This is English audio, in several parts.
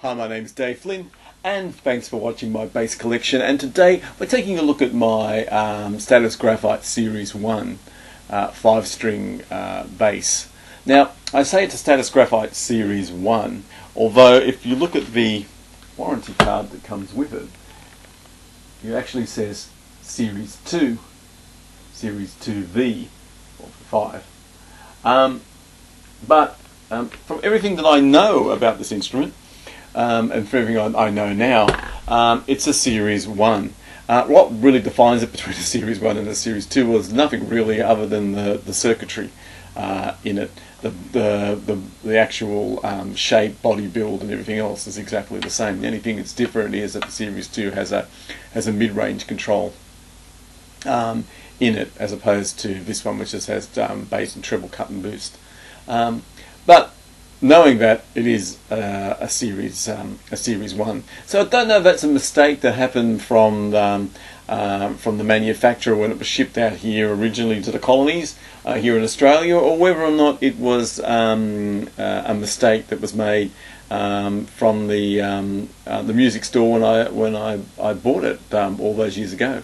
Hi, my name's Dave Flynn, and thanks for watching my bass collection. And today we're taking a look at my Status Graphite Series 1 5-string bass. Now, I say it's a Status Graphite Series 1, although if you look at the warranty card that comes with it, it actually says Series 2, Series 2V, or 5. But from everything that I know about this instrument, and from everything I know now, it's a Series 1. What really defines it between a Series 1 and a Series 2 was nothing really other than the circuitry in it. The actual shape, body build and everything else is exactly the same. The only thing that's different is that the Series 2 has a mid-range control in it, as opposed to this one which just has bass and treble cut and boost. But knowing that it is a series 1, so I don't know if that's a mistake that happened from the manufacturer when it was shipped out here originally to the colonies here in Australia, or whether or not it was a mistake that was made from the music store when I bought it all those years ago.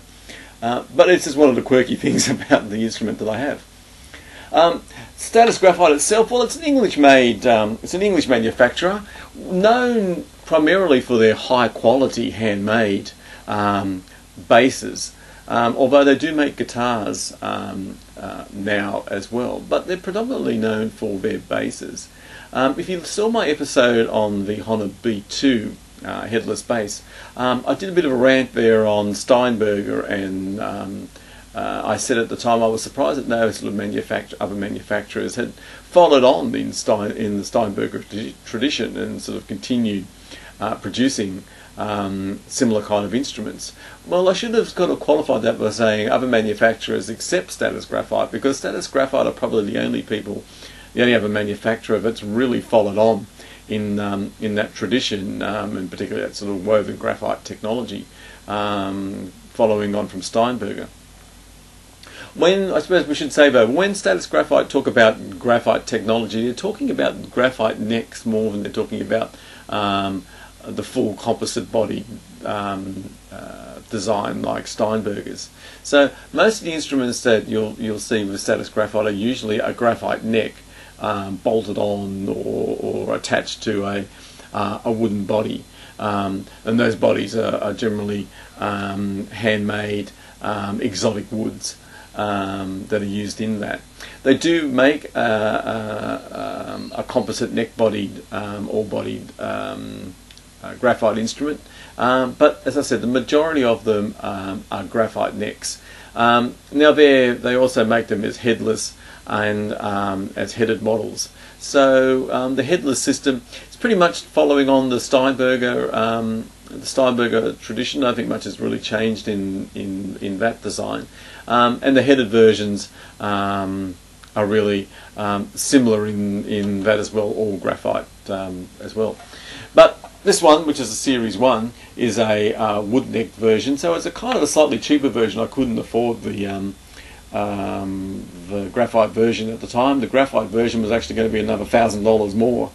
But it's just one of the quirky things about the instrument that I have. Status Graphite itself, well, it's an English manufacturer, known primarily for their high quality handmade basses, although they do make guitars now as well, but they're predominantly known for their basses. If you saw my episode on the Honor B2 headless bass, I did a bit of a rant there on Steinberger, and I said at the time I was surprised that no sort of other manufacturers had followed on in the Steinberger tradition and sort of continued producing similar kind of instruments. Well, I should have kind of qualified that by saying other manufacturers except Status Graphite, because Status Graphite are probably the only other manufacturer that's really followed on in that tradition, and particularly that sort of woven graphite technology, following on from Steinberger. I suppose we should say though, when Status Graphite talk about graphite technology, they're talking about graphite necks more than they're talking about the full composite body design like Steinberger's. So most of the instruments that you'll see with Status Graphite are usually a graphite neck bolted on or attached to a wooden body, and those bodies are generally handmade exotic woods that are used in that. They do make a composite neck-bodied, all-bodied graphite instrument, but as I said, the majority of them are graphite necks. Now they also make them as headless and as headed models. So the headless system is pretty much following on the Steinberger tradition. I don't think much has really changed in that design, and the headed versions are really similar in that as well, all graphite as well. But this one, which is a Series 1, is a wood-necked version, so it's a kind of a slightly cheaper version. I couldn't afford the graphite version at the time. The graphite version was actually going to be another $1,000 more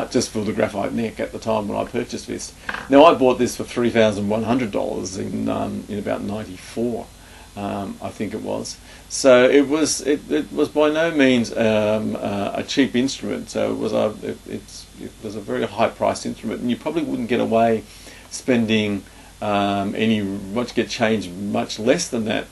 just for the graphite neck at the time when I purchased this. Now I bought this for $3,100 in about '94, I think it was. So it was by no means a cheap instrument. So it was a very high priced instrument, and you probably wouldn't get away spending get change much less than that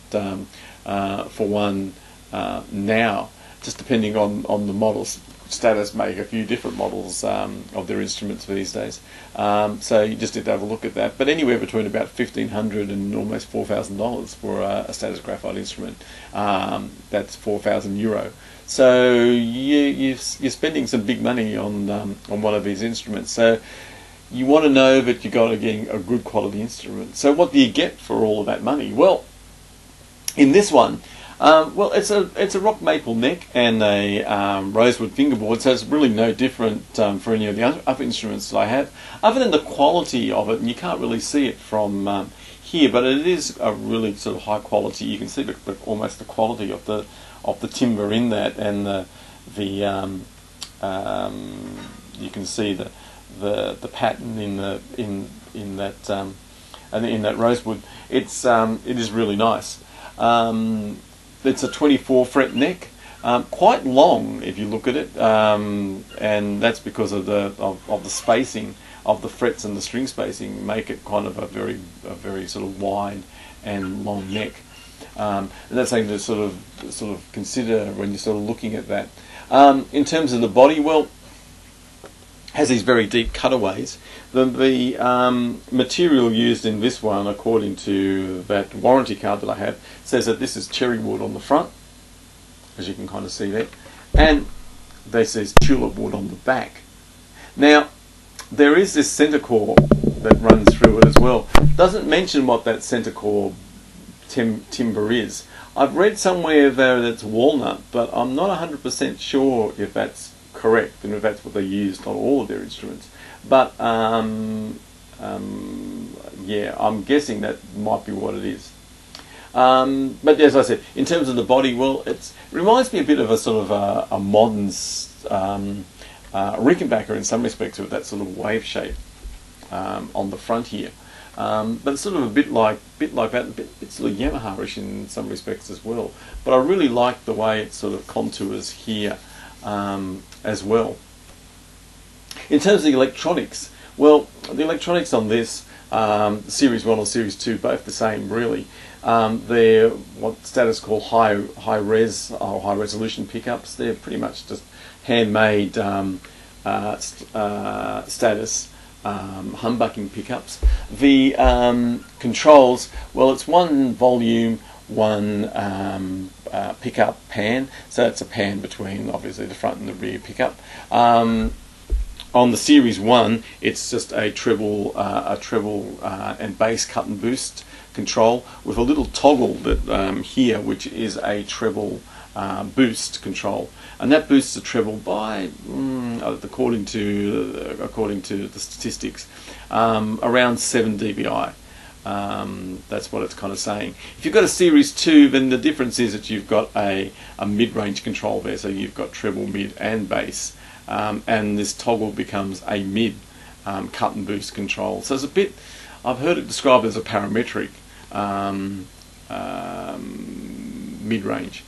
for one now, just depending on the models. Status make a few different models of their instruments these days, so you just need to have a look at that. But anywhere between about $1,500 and almost $4,000 for a Status Graphite instrument. That's €4,000. So you're spending some big money on one of these instruments. So you want to know that you're getting a good quality instrument. So what do you get for all of that money? Well, in this one, well, it's a rock maple neck and a rosewood fingerboard, so it's really no different for any of the other instruments that I have, other than the quality of it. And you can't really see it from here, but it is a really sort of high quality. You can see almost the quality of the timber in that, and you can see the pattern in that and in that rosewood. It is really nice. It's a 24 fret neck, quite long if you look at it, and that's because of the spacing of the frets and the string spacing make it kind of a very sort of wide and long neck. And that's something to sort of consider when you're sort of looking at that. In terms of the body, well, has these very deep cutaways. The material used in this one, according to that warranty card that I have, says that this is cherry wood on the front, as you can kind of see there, and they says tulip wood on the back. Now, there is this centre core that runs through it as well. Doesn't mention what that centre core timber is. I've read somewhere there that it's walnut, but I'm not 100% sure if that's correct and if that's what they used on all of their instruments. But yeah, I'm guessing that might be what it is. But as I said, in terms of the body, well, it reminds me a bit of a sort of a modern Rickenbacker in some respects, with that sort of wave shape on the front here. But it's sort of a bit like that, a bit sort of Yamaha-ish in some respects as well. But I really like the way it sort of contours here as well. In terms of the electronics, well, the electronics on this, Series 1 or Series 2, both the same really. They're what Status call high res or high resolution pickups. They're pretty much just handmade Status humbucking pickups. The controls, well, it's one volume, one pickup pan, so it's a pan between obviously the front and the rear pickup. On the Series 1, it's just a treble and bass cut and boost control with a little toggle that here, which is a treble boost control, and that boosts the treble by, according to the statistics, around 7 dBi. That's what it's kind of saying. If you've got a Series 2, then the difference is that you've got a mid-range control there, so you've got treble, mid and bass, and this toggle becomes a mid cut and boost control. So it's a bit, I've heard it described as a parametric mid-range.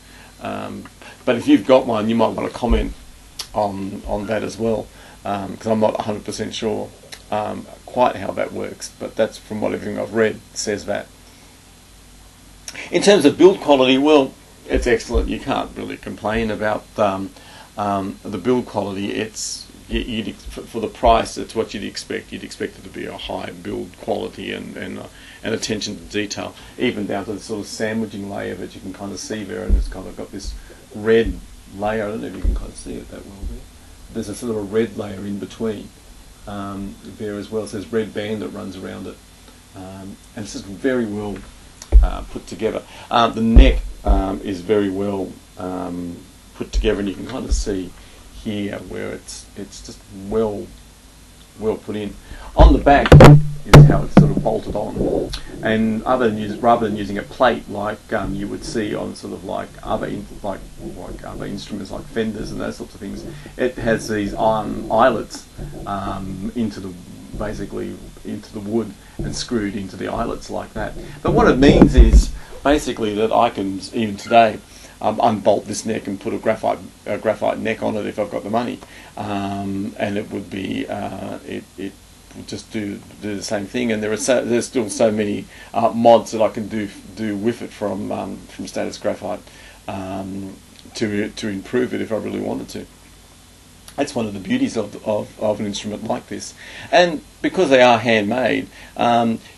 But if you've got one, you might want to comment on that as well, because I'm not 100% sure quite how that works, but that's from what everything I've read says that. In terms of build quality, well, it's excellent. You can't really complain about the build quality. It's for the price, it's what you'd expect. You'd expect it to be a high build quality and attention to detail, even down to the sort of sandwiching layer that you can kind of see there, and it's kind of got this red layer. I don't know if you can kind of see it that well there. There's a sort of a red layer in between there as well. So there's red band that runs around it, and it's just very well put together. The neck is very well put together, and you can kind of see here where it's just well put in. On the back is how it's sort of bolted on, and rather than using a plate like you would see on sort of like other other instruments like Fenders and those sorts of things, it has these iron eyelets basically into the wood and screwed into the eyelets like that. But what it means is basically that I can, even today, unbolt this neck and put a graphite neck on it if I've got the money, and it would be it would just do the same thing. And there's still so many mods that I can do with it from Status Graphite to improve it if I really wanted to. That's one of the beauties of an instrument like this. And because they are handmade,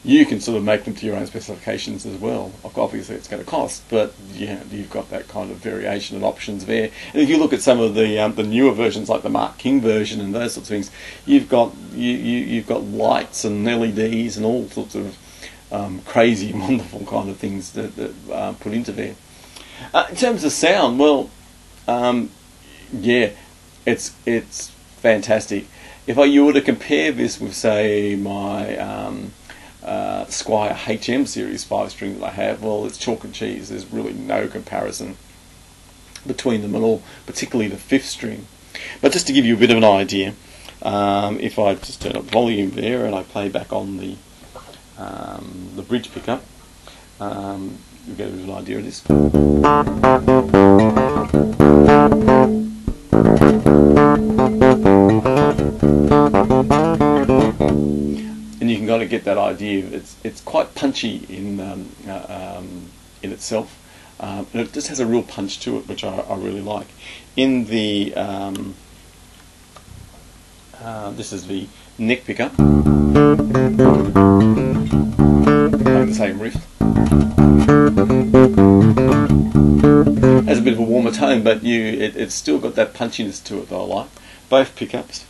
you can sort of make them to your own specifications as well. Obviously it's going to cost, but yeah, you've got that kind of variation and options there. And if you look at some of the newer versions, like the Mark King version and those sorts of things, you've got lights and LEDs and all sorts of crazy, wonderful kind of things that are put into there. In terms of sound, well, yeah, it's fantastic. If you were to compare this with, say, my Squier HM Series 5 string that I have, well, it's chalk and cheese. There's really no comparison between them at all, particularly the 5th string. But just to give you a bit of an idea, if I just turn up volume there and I play back on the bridge pickup, you'll get a bit of an idea of this. And you can kind of get that idea. It's quite punchy in itself, and it just has a real punch to it, which I really like. In the this is the neck pickup, like the same riff. Has a bit of a warmer tone, but it's still got that punchiness to it that I like. Both pickups.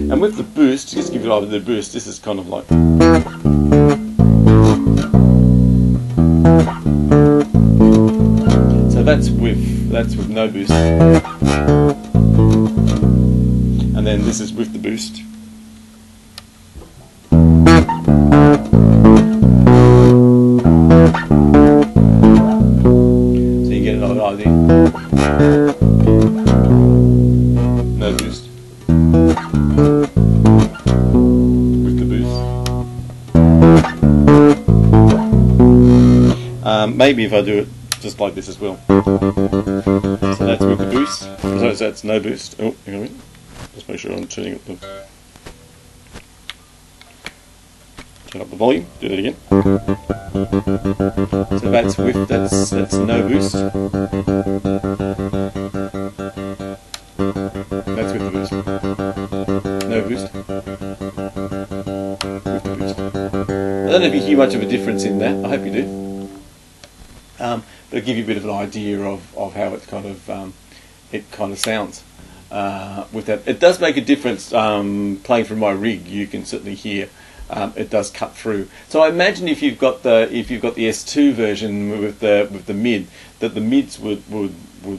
And with the boost, just to give you an idea of the boost, this is kind of like. So that's with no boost. And then this is with the boost. So you get another idea. No boost. With the boost. Maybe if I do it just like this as well. So that's with the boost. So that's no boost. Oh, hang on a minute. Just make sure I'm turning up the volume. Do that again. So that's with that's no boost. That's with the boost. No boost. With the boost. I don't know if you hear much of a difference in that. I hope you do. But it'll give you a bit of an idea of how it kind of sounds. With that, it does make a difference. Playing from my rig, you can certainly hear it does cut through. So I imagine if you've got the S2 version with the mid, that the mids would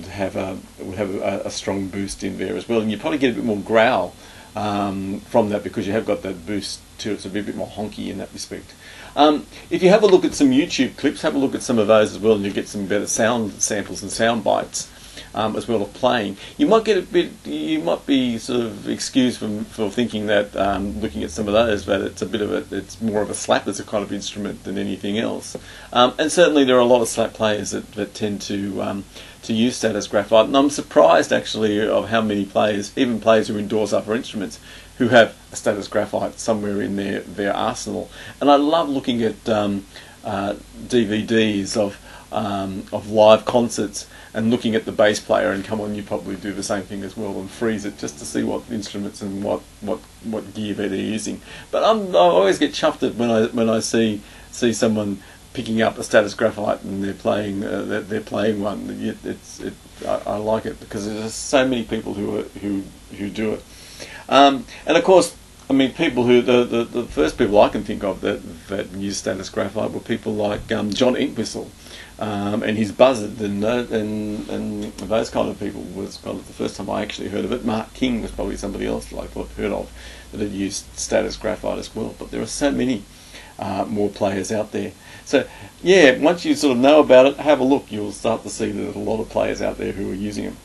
have a strong boost in there as well, and you probably get a bit more growl from that because you have got that boost to it. So it'll be a bit more honky in that respect. If you have a look at some YouTube clips, have a look at some of those as well, and you get some better sound samples and sound bites. As well of playing, you might get a bit. You might be sort of excused for thinking that looking at some of those, that it's a bit of it's more of a slap as a kind of instrument than anything else. And certainly there are a lot of slap players that tend to use Status Graphite, and I'm surprised actually of how many players, even players who endorse other instruments, who have a Status Graphite somewhere in their arsenal. And I love looking at DVDs of live concerts and looking at the bass player, and come on, you probably do the same thing as well, and freeze it just to see what instruments and what gear they're using. But I always get chuffed at when I see someone picking up a Status Graphite and they're playing one. I like it because there's so many people who do it, and of course. I mean, people who the first people I can think of that use Status Graphite were people like John Entwistle and his Buzzard and those kind of people was kind of the first time I actually heard of it. Mark King was probably somebody else that I've heard of that had used Status Graphite as well. But there are so many more players out there. So yeah, once you sort of know about it, have a look. You'll start to see that there's a lot of players out there who are using them.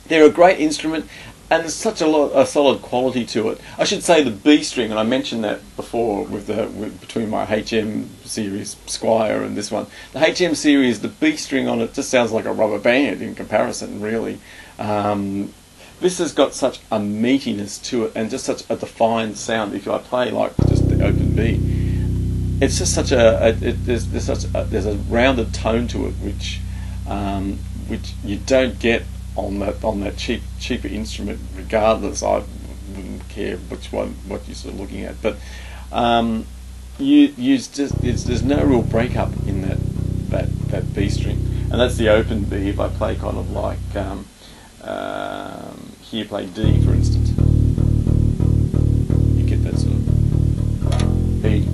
They're a great instrument. And there's such a solid quality to it. I should say the B string, and I mentioned that before between my HM series Squire and this one. The HM series, the B string on it just sounds like a rubber band in comparison, really. This has got such a meatiness to it and just such a defined sound. If I play like just the open B, it's just such there's a rounded tone to it, which you don't get on that cheaper instrument, regardless. I wouldn't care what you're sort of looking at, but there's no real breakup in that B string, and that's the open B. If I play kind of like here, play D for instance, you get that sort of B.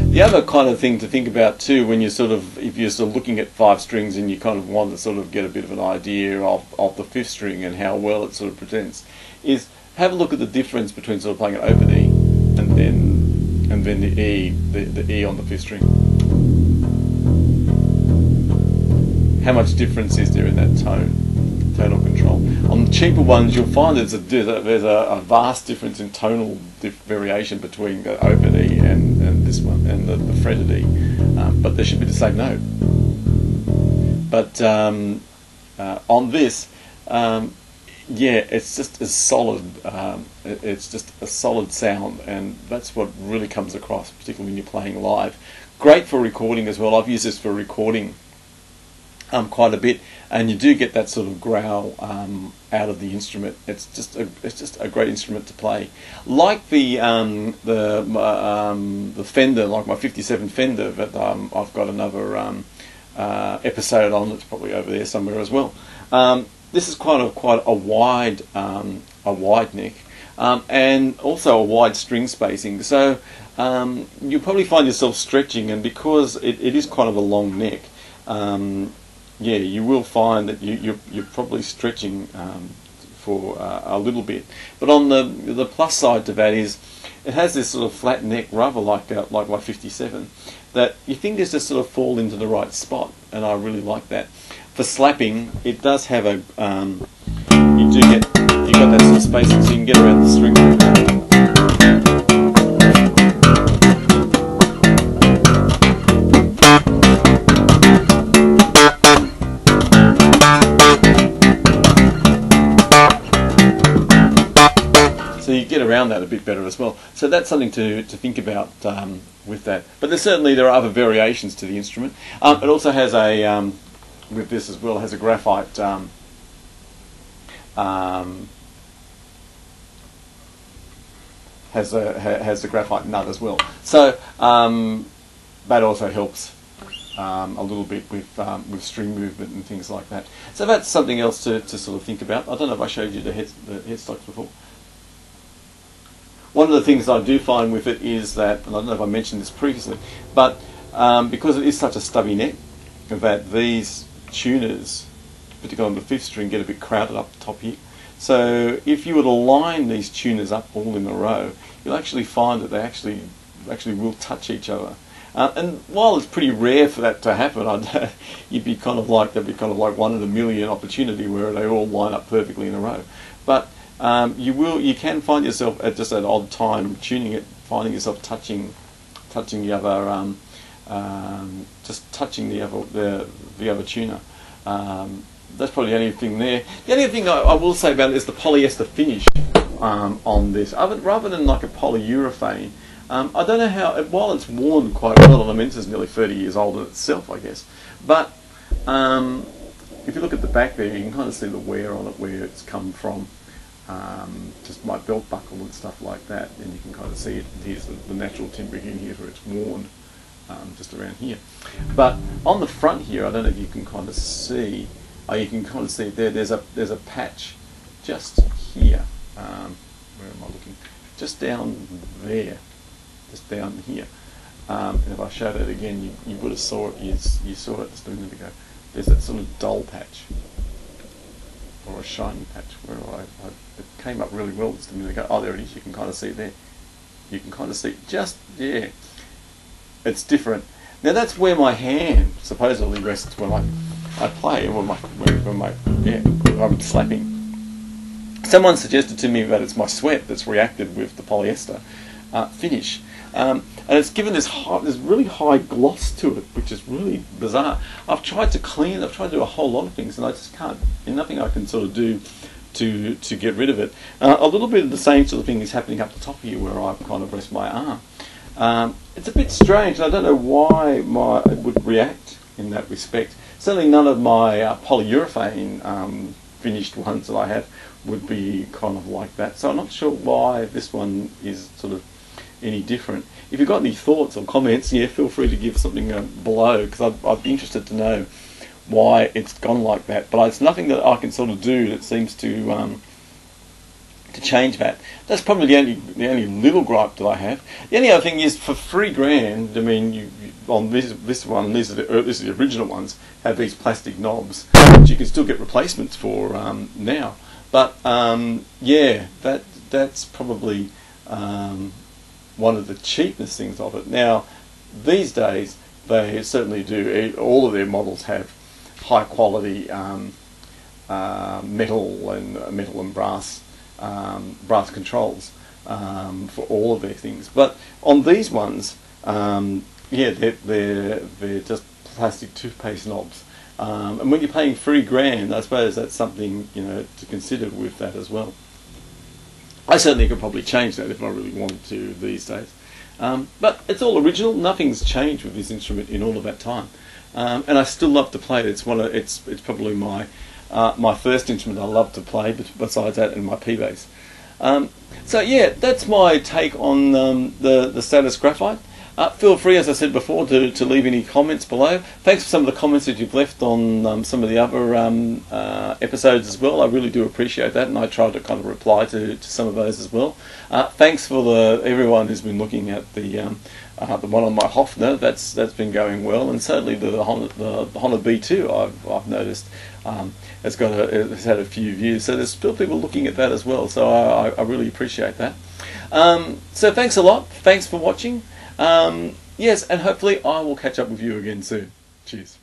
The other kind of thing to think about too, when you're if you're looking at 5 strings and you kind of want to sort of get a bit of an idea of the 5th string and how well it sort of presents, is have a look at the difference between sort of playing an open E and then the E on the fifth string. How much difference is there in that tonal control? On the cheaper ones, you'll find there's a vast difference in tonal variation between the open E and this one and the fretted E, but they should be the same note. But on this, yeah, it's just as solid. It's just a solid sound, and that's what really comes across, particularly when you're playing live. Great for recording as well. I've used this for recording quite a bit, and you do get that sort of growl out of the instrument. It's just a great instrument to play. Like the Fender, like my '57 Fender, that I've got another episode on. It's probably over there somewhere as well. This is quite a wide neck, and also a wide string spacing. So you'll probably find yourself stretching, and because it is kind of a long neck, yeah, you will find that you're probably stretching for a little bit. But on the plus side to that is it has this sort of flat neck, rather like my '57, that your fingers just sort of fall into the right spot, and I really like that. For slapping, it does have a you got that sort of spacing, so you can get around the string. So you get around that a bit better as well. So that's something to think about with that. But there are other variations to the instrument. It also has a with this as well, has a graphite has the graphite nut as well. So that also helps a little bit with string movement and things like that. So that's something else to sort of think about. I don't know if I showed you the headstocks before. One of the things I do find with it is that, and I don't know if I mentioned this previously, but because it is such a stubby neck, that these tuners, particularly on the fifth string, get a bit crowded up the top here. So if you were to line these tuners up all in a row, you'll actually find that they actually will touch each other. And while it's pretty rare for that to happen, there'd be kind of like 1 in a million opportunity where they all line up perfectly in a row. But you can find yourself at just an odd time tuning it, finding yourself touching the other. Just touching the other tuner. That's probably the only thing there. The only thing I will say about it is the polyester finish on this. Rather than like a polyurethane, I don't know how, while it's worn quite well, and I mean this is nearly 30 years old in itself, I guess, but if you look at the back there, you can kind of see the wear on it, where it's come from. Just my belt buckle and stuff like that, and you can kind of see it. Here's the natural timbering in here where it's worn. Just around here, but on the front here, I don't know if you can kind of see. You can kind of see it there. There's a patch just here. Where am I looking? Just down there, just down here. And if I showed it again, you would have saw it. You saw it just a minute ago. There's that sort of dull patch or a shiny patch where it came up really well just a minute ago. Oh, there it is. You can kind of see it there. You can kind of see just there. It's different. Now that's where my hand supposedly rests when I play, when I'm slapping. Someone suggested to me that it's my sweat that's reacted with the polyester finish, and it's given this really high gloss to it, which is really bizarre. I've tried to clean it. I've tried to do a whole lot of things, and I just can't. There's nothing I can sort of do to get rid of it. A little bit of the same sort of thing is happening up the top here, where I kind of rest my arm. It's a bit strange. I don't know why it would react in that respect. Certainly none of my polyurethane finished ones that I have would be kind of like that. So I'm not sure why this one is sort of any different. If you've got any thoughts or comments, yeah, feel free to give something below, because I'd be interested to know why it's gone like that. But it's nothing that I can sort of do that seems to change that. That's probably the only little gripe that I have. The only other thing is, for $3,000, I mean, you on this one, these are the original ones, have these plastic knobs, which you can still get replacements for now. But yeah, that's probably one of the cheapest things of it. Now, these days, they certainly do. All of their models have high quality metal and brass controls for all of their things. But on these ones, yeah, they're just plastic toothpaste knobs. And when you're paying $3,000, I suppose that's something, you know, to consider with that as well. I certainly could probably change that if I really wanted to these days. But it's all original. Nothing's changed with this instrument in all of that time, and I still love to play it. It's probably my my first instrument I love to play. Besides that, and my P bass. So yeah, that's my take on the Status Graphite. Feel free, as I said before, to leave any comments below. Thanks for some of the comments that you've left on some of the other episodes as well. I really do appreciate that, and I try to kind of reply to some of those as well. Thanks for everyone who's been looking at the one on my Hofner. That's been going well, and certainly the Honda B2 I've noticed it's had a few views. So there's still people looking at that as well. So I really appreciate that. So thanks a lot. Thanks for watching. Yes, and hopefully I will catch up with you again soon. Cheers.